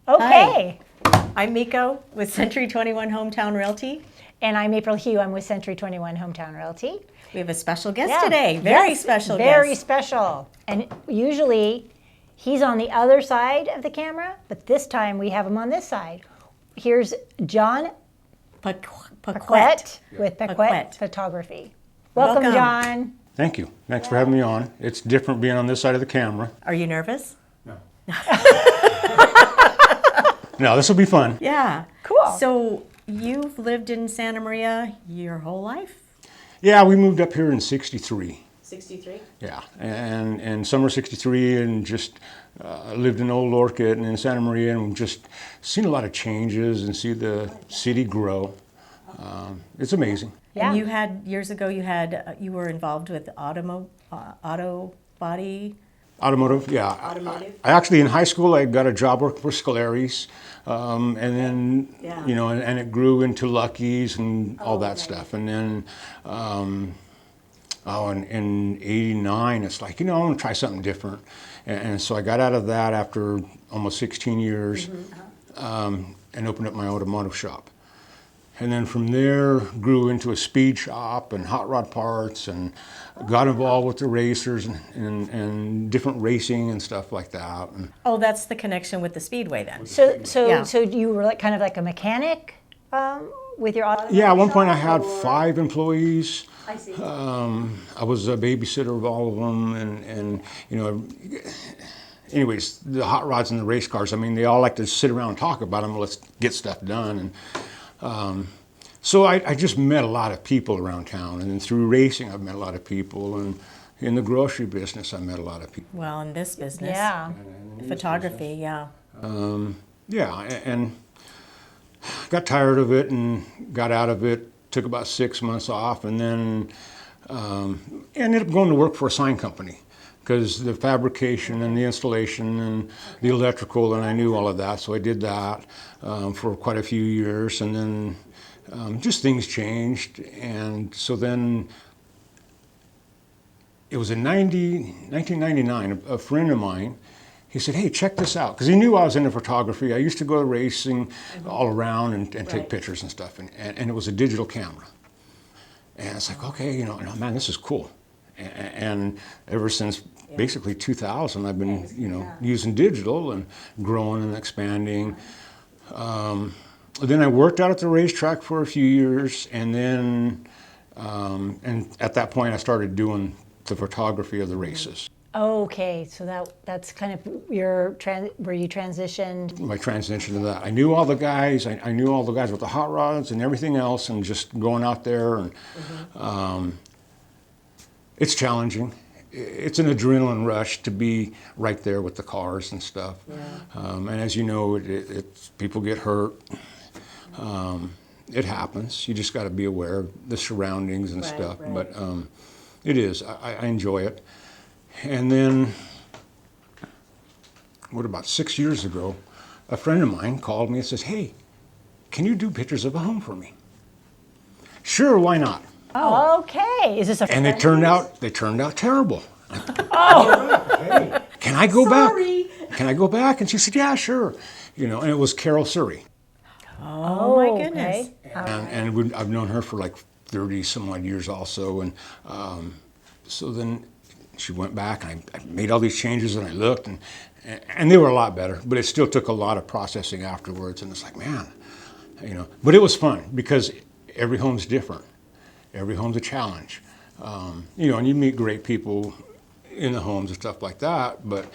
Okay. Hi. I'm Miko with Century 21 Hometown Realty. And I'm April Hugh. I'm with Century 21 Hometown Realty. We have a special guest today. Very special guest. Very special. And usually he's on the other side of the camera, but this time we have him on this side. Here's Jon Paquet with Paquet Photography. Welcome, Jon. Thank you. Thanks for having me on. It's different being on this side of the camera. Are you nervous? No. No, this will be fun. Yeah. Cool. So you've lived in Santa Maria your whole life? Yeah, we moved up here in 63. 63? Yeah, and summer 63, and just lived in Old Orchid and in Santa Maria, and we've just seen a lot of changes and see the city grow. It's amazing. Yeah. And you had, years ago, you were involved with auto body. Automotive, yeah. Automotive? I actually, in high school, I got a job working for Scolari's, and then, Yeah. you know, and it grew into Lucky's and all that stuff. And then, in 89, it's like, you know, I want to try something different. And so I got out of that after almost 16 years and opened up my automotive shop. And then from there, grew into a speed shop and hot rod parts, and got involved with the racers and different racing and stuff like that. And Oh, that's the connection with the Speedway then. So you were like kind of like a mechanic with your auto? yeah, at one point I had 5 employees. I see. I was a babysitter of all of them, and you know, anyways, the hot rods and the race cars, I mean, they all like to sit around and talk about them. Let's get stuff done. And so I just met a lot of people around town, and then through racing I've met a lot of people, and in the grocery business I met a lot of people. Well, in this business. Yeah. Photography, yeah. Yeah, and got tired of it and got out of it. Took about 6 months off, and then ended up going to work for a sign company, because the fabrication and the installation and the electrical, and I knew all of that, so I did that for quite a few years, and then just things changed, and so then it was in 1999, a friend of mine, he said, hey, check this out, because he knew I was into photography. I used to go racing all around and take pictures and stuff, and it was a digital camera. And it's like, okay, you know, man, this is cool. And ever since basically 2000, I've been, you know, using digital and growing and expanding. Then I worked out at the racetrack for a few years, and then, and at that point I started doing the photography of the races. Okay, so that's kind of where you transitioned. My transition to that. I knew all the guys. I knew all the guys with the hot rods and everything else, and just going out there. And it's challenging. It's an adrenaline rush to be right there with the cars and stuff. Yeah. And as you know, it's people get hurt. It happens. You just got to be aware of the surroundings and stuff. Right. But it is. I enjoy it. And then, about 6 years ago, a friend of mine called me and says, hey, can you do pictures of a home for me? Sure, why not? Oh, okay. Is this a? And they turned out terrible. Oh. Can I go back? Can I go back? And she said, yeah, sure. You know, and it was Carol Surrey. Oh my goodness. Okay. And I've known her for like 30 some odd years also. And so then she went back, and I made all these changes, and I looked, and they were a lot better, but it still took a lot of processing afterwards. And it's like, man, you know, but it was fun because every home's different. Every home's a challenge. You know, and you meet great people in the homes and stuff like that. But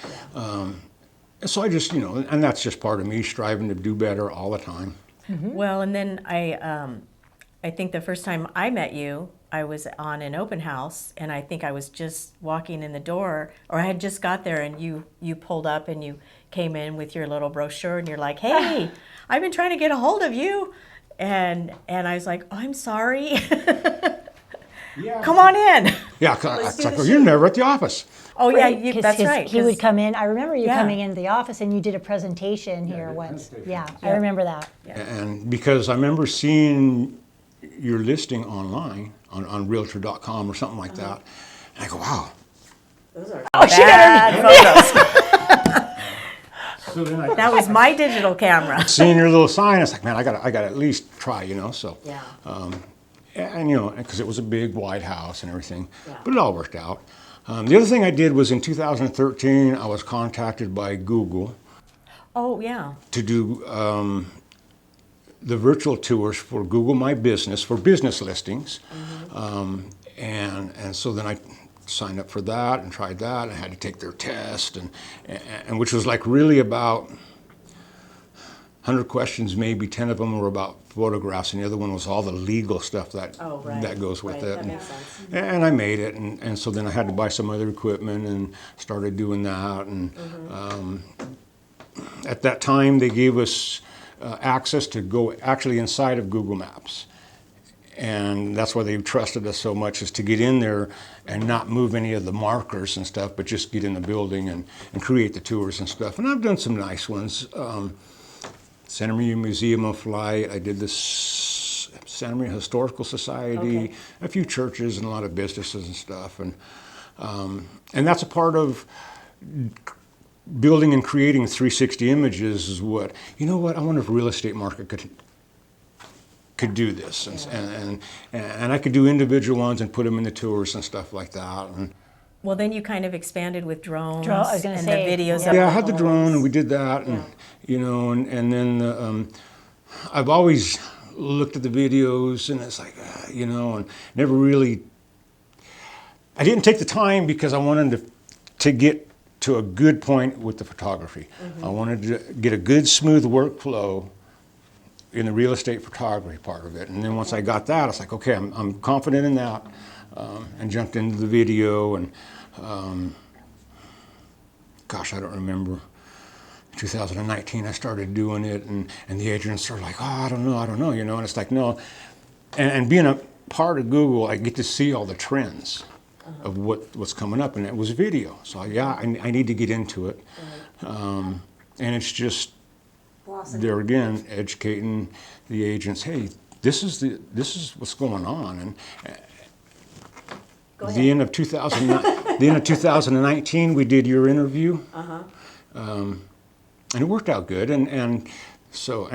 so I just, you know, and that's just part of me striving to do better all the time. Mm-hmm. Well, and then I think the first time I met you, I was on an open house, and I think I was just walking in the door, or I had just got there, and you pulled up and you came in with your little brochure, and you're like, hey, I've been trying to get a hold of you. And I was like, oh, I'm sorry. Yeah. Come on in. Yeah, it's like, well, you're never at the office. Oh, yeah, Right, that's right. He would come in. I remember you Yeah. coming into the office, and you did a presentation here once. Yeah, I remember that. And because I remember seeing your listing online on Realtor.com or something like that, and I go, wow. Those are Oh, she got her. bad photos. So then I That was my digital camera. seeing your little sign, I was like, man, I got to at least try, So Yeah. and because it was a big wide house and everything, Yeah. but it all worked out. The other thing I did was in 2013, I was contacted by Google Oh, yeah. to do the virtual tours for Google My Business for business listings, and so then I signed up for that and tried that. I had to take their test, and which was like really about 100 questions, maybe 10 of them were about photographs, and the other one was all the legal stuff that Oh, right. that goes with Right, it. that makes sense. And I made it, and so then I had to buy some other equipment and started doing that. And at that time, they gave us access to go actually inside of Google Maps. And that's why they trusted us so much, is to get in there and not move any of the markers and stuff, but just get in the building and create the tours and stuff. And I've done some nice ones. Santa Maria Museum of Flight. I did this Santa Maria Historical Society, a few churches and a lot of businesses and stuff. And that's a part of building and creating 360 images is what, I wonder if real estate market could do this. And I could do individual ones and put them in the tours and stuff like that. And Well, then you kind of expanded with drones I was gonna and say, the videos. yeah. of yeah, I the had the drone and homes. we did that, and and then I've always looked at the videos and it's like, and never really. I didn't take the time because I wanted to get to a good point with the photography. I wanted to get a good, smooth workflow in the real estate photography part of it, and then once I got that, I was like, okay, I'm confident in that, and jumped into the video and. Gosh, I don't remember. 2019, I started doing it, and the agents are like, oh, I don't know, and it's like, no. And being a part of Google, I get to see all the trends of what's coming up, and it was video. So I need to get into it. And it's just, there again, educating the agents, hey, this is what's going on. And the end of 2019, we did your interview, and it worked out good. And so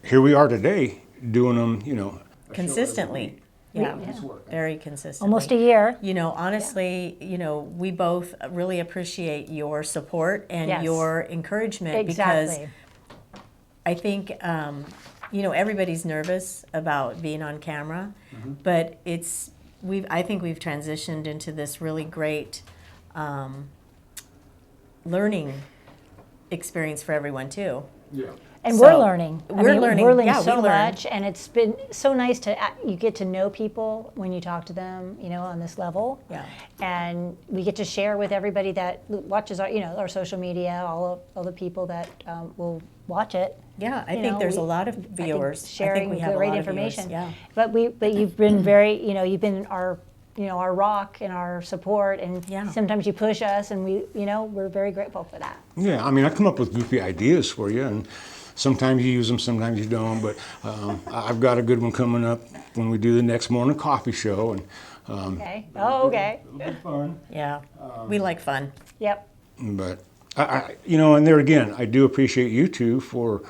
here we are today doing them. Consistently. Yeah, Yeah. very consistently. Almost a year. Honestly, we both really appreciate your support and Yes. your encouragement Exactly. because I think, everybody's nervous about being on camera, but I think we've transitioned into this really great learning experience for everyone too. Yeah. And So, we're learning. we're learning. We're learning Yeah, we so learn. much, and it's been so nice to you get to know people when you talk to them, on this level. Yeah. And we get to share with everybody that watches our, our social media, all the people that will watch it. Yeah, I think there's a lot of viewers. Sharing we have great a lot of viewers, information. yeah. But you've been very, you've been our rock and our support, and Yeah. sometimes you push us, and we're very grateful for that. Yeah, I mean, I come up with goofy ideas for you, and sometimes you use them, sometimes you don't. But I've got a good one coming up when we do the next morning coffee show, and Okay. Oh, okay. it'll be fun. Yeah, we like fun. Yep. But and there again, I do appreciate you two for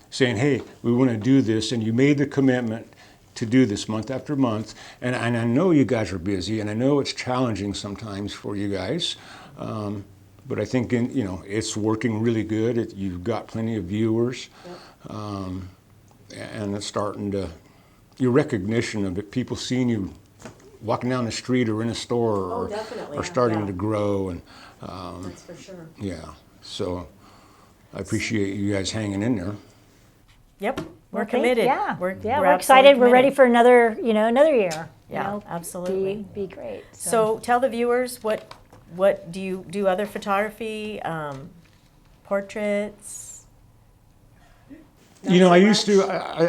saying, hey, we want to do this, and you made the commitment to do this month after month. And I know you guys are busy, and I know it's challenging sometimes for you guys. But I think it's working really good. You've got plenty of viewers, and it's starting to. Your recognition of it, people seeing you walking down the street or in a store, definitely, are starting yeah. to grow, and That's for sure. yeah. So I appreciate you guys hanging in there. Yep, we're Okay, committed. Yeah. We're absolutely excited. We're ready for another year. Yeah, absolutely. Be great. So tell the viewers what do you do? Other photography, portraits. I used to.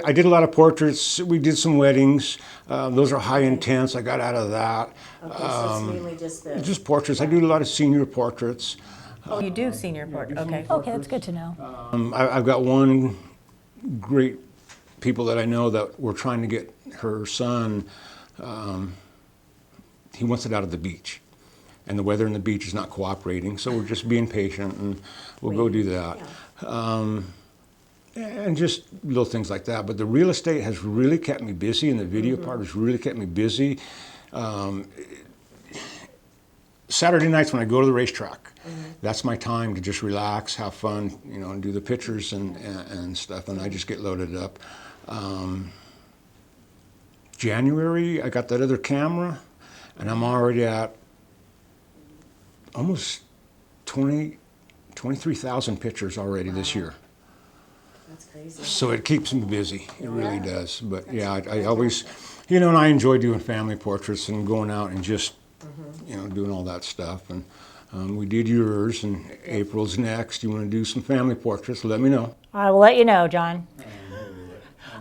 I did a lot of portraits. We did some weddings. Those are high intense. I got out of that. Okay, so it's mainly just the. Just portraits. I do a lot of senior portraits. Oh, you do senior portrait. Okay. Okay, that's good to know. I've got one great people that I know that we're trying to get her son. He wants it out of the beach, and the weather in the beach is not cooperating, so we're just being patient, and we'll go do that. And just little things like that. But the real estate has really kept me busy, and the video part has really kept me busy. Saturday nights when I go to the racetrack, that's my time to just relax, have fun, you know, and do the pictures and stuff, and I just get loaded up. January, I got that other camera, and I'm already at almost 23,000 pictures already this year. That's crazy. So it keeps me busy. It really does. But yeah, I always, you know, and I enjoy doing family portraits and going out and just, you know, doing all that stuff. And we did yours, and April's next. You want to do some family portraits? Let me know. I will let you know, John.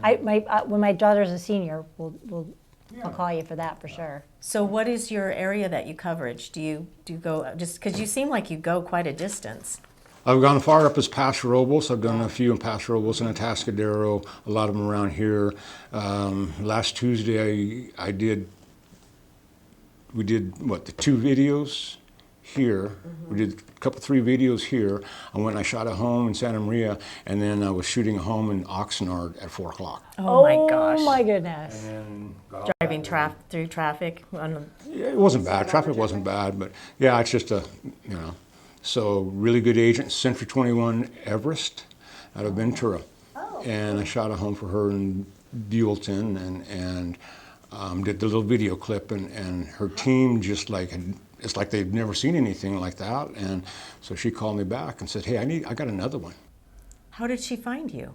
When my daughter's a senior, I'll call you for that for sure. So what is your area that you coverage? Do you go, just because you seem like you go quite a distance? I've gone far up as Paso Robles. I've done a few in Paso Robles and Atascadero, a lot of them around here. Last Tuesday, we did what, the 2 videos here. We did a couple, 3 videos here. I went and I shot a home in Santa Maria, and then I was shooting a home in Oxnard at 4 o'clock. Oh my gosh. Oh my goodness. And Driving through traffic. it wasn't bad. Traffic wasn't bad, but yeah, it's just you know. So really good agent, Century 21 Everest out of Ventura. And I shot a home for her in Buellton and did the little video clip, and her team just like, it's like they've never seen anything like that. And so she called me back and said, hey, I got another one. How did she find you?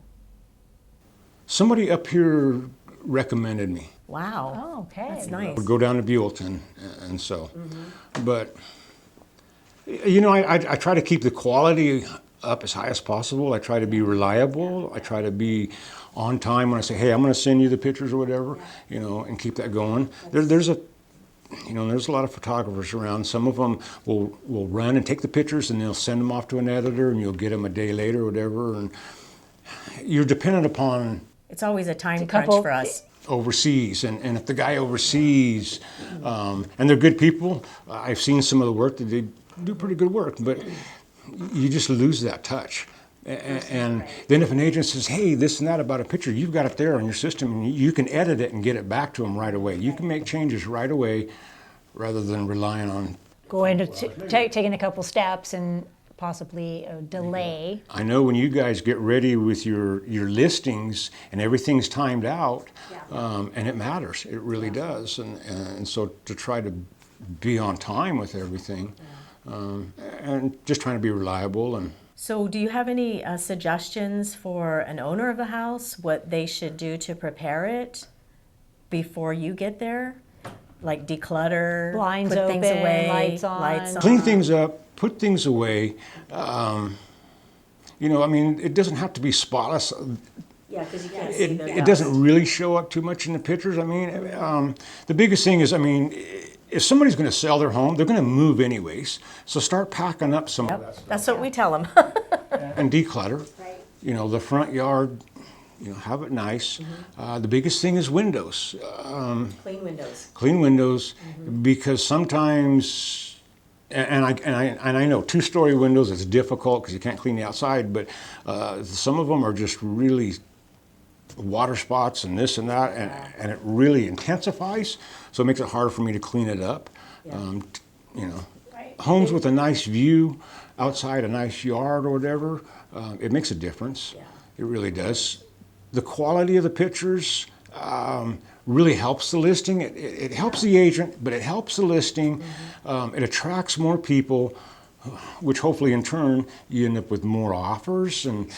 Somebody up here recommended me. Wow. Oh, okay. That's nice. Would go down to Buellton, and so, but you know, I try to keep the quality up as high as possible. I try to be reliable. I try to be on time when I say, hey, I'm going to send you the pictures or whatever, you know, and keep that going. There's a lot of photographers around. Some of them will run and take the pictures, and they'll send them off to an editor, and you'll get them a day later or whatever. And you're dependent upon It's always a time couple- crunch for us. overseas, and if the guy overseas, and they're good people, I've seen some of the work that they do pretty good work, but you just lose that touch. And then if an agent says, hey, this and that about a picture, you've got it there on your system, and you can edit it and get it back to them right away. You can make changes right away rather than relying on Going to taking a couple steps and possibly a delay. I know when you guys get ready with your listings and everything's timed out, and it matters. It really does. And so to try to be on time with everything, and just trying to be reliable. And So do you have any suggestions for an owner of the house, what they should do to prepare it before you get there? Like declutter, Blinds put things open, away, lights on. clean things up, put things away. You know, I mean, it doesn't have to be spotless. Yeah, because you can't It doesn't really show up too much in the pictures. I mean, the biggest thing is, I mean, if somebody's going to sell their home, they're going to move anyways. So start packing up some of that stuff That's what we tell them. and declutter. You know, the front yard, you know, have it nice. The biggest thing is windows. Clean windows. Clean windows, because sometimes, and I know 2-story windows is difficult because you can't clean the outside, but some of them are just really water spots and this and that, and it really intensifies, so it makes it hard for me to clean it up. You know, homes with a nice view outside, a nice yard or whatever, it makes a difference. It really does. The quality of the pictures really helps the listing. It helps the agent, but it helps the listing. It attracts more people, which hopefully in turn you end up with more offers, and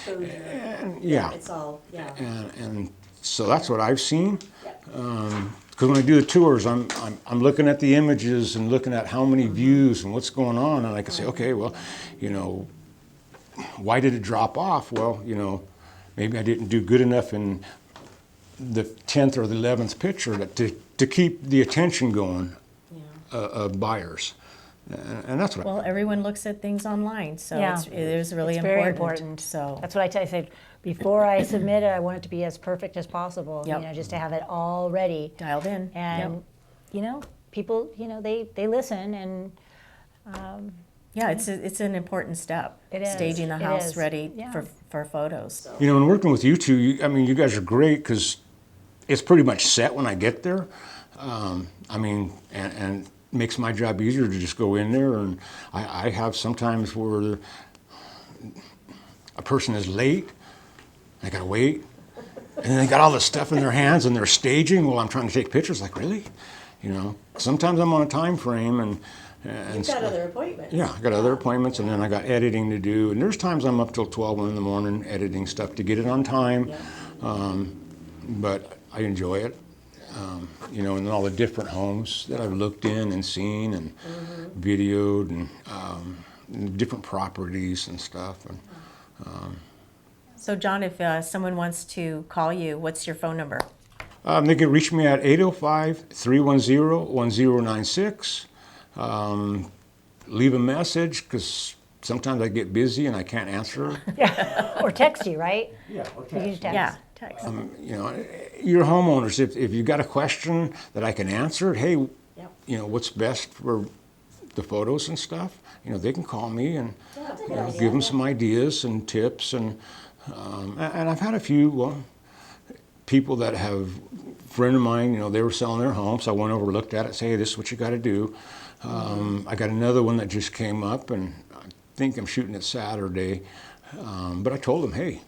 yeah. It's all, And so that's what I've seen. Because when I do the tours, I'm looking at the images and looking at how many views and what's going on, and I can say, okay, well, you know, why did it drop off? Well, you know, maybe I didn't do good enough in the 10th or the 11th picture to keep the attention going of buyers. And that's what Well, everyone looks at things online, so Yeah. it is really It's important. very important. So That's what I tell you. I say, before I submit it, I want it to be as perfect as possible. Yep. You know, just to have it all ready. dialed in. And Yep. you know, people, you know, they listen, and Yeah, it's an important step. It is. Staging the It house is. ready Yeah. for photos. You know, and working with you two, I mean, you guys are great because it's pretty much set when I get there. I mean, and makes my job easier to just go in there. And I have sometimes where a person is late, I gotta wait, and then they got all this stuff in their hands and they're staging while I'm trying to take pictures. Like, really? You know, sometimes I'm on a time frame and You've got other appointments. yeah, I got other appointments, and then I got editing to do. And there's times I'm up till 12, 1 in the morning editing stuff to get it on time. But I enjoy it. You know, and all the different homes that I've looked in and seen and videoed and different properties and stuff. And So John, if someone wants to call you, what's your phone number? they can reach me at 805-310-1096. Leave a message because sometimes I get busy and I can't answer. Or text you, right? Yeah, or You can text. Yeah, text. You know, your homeowners, if you've got a question that I can answer, hey, you know, what's best for the photos and stuff, you know, they can call me and you know, give them some ideas and tips. And I've had a few, people that have, friend of mine, you know, they were selling their home, so I went over, looked at it, say, hey, this is what you got to do. I got another one that just came up, and I think I'm shooting it Saturday. But I told them, hey,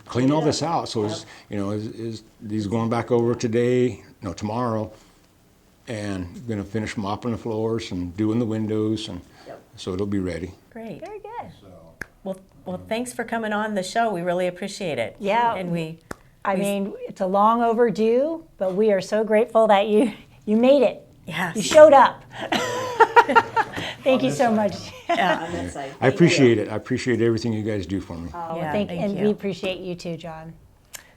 clean all this out. So you know, is he's going back over today? No, tomorrow, and gonna finish mopping the floors and doing the windows, and so it'll be ready. Great. Very good. Well, thanks for coming on the show. We really appreciate it. Yeah. And I mean, it's a long overdue, but we are so grateful that you made it. Yes. You showed up. Thank you so much. On that side. I appreciate it. I appreciate everything you guys do for me. Yeah, and thank we you. appreciate you too, John.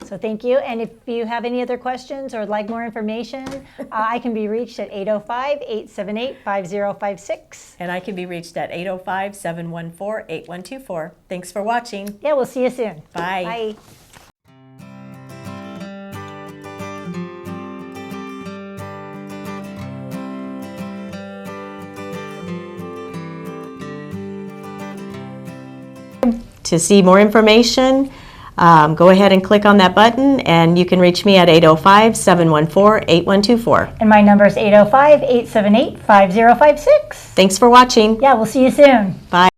So thank you. And if you have any other questions or would like more information, I can be reached at 805-878-5056. And I can be reached at 805-714-8124. Thanks for watching. Yeah, we'll see you soon. Bye. Bye. To see more information, go ahead and click on that button, and you can reach me at 805-714-8124. And my number is 805-878-5056. Thanks for watching. Yeah, we'll see you soon. Bye.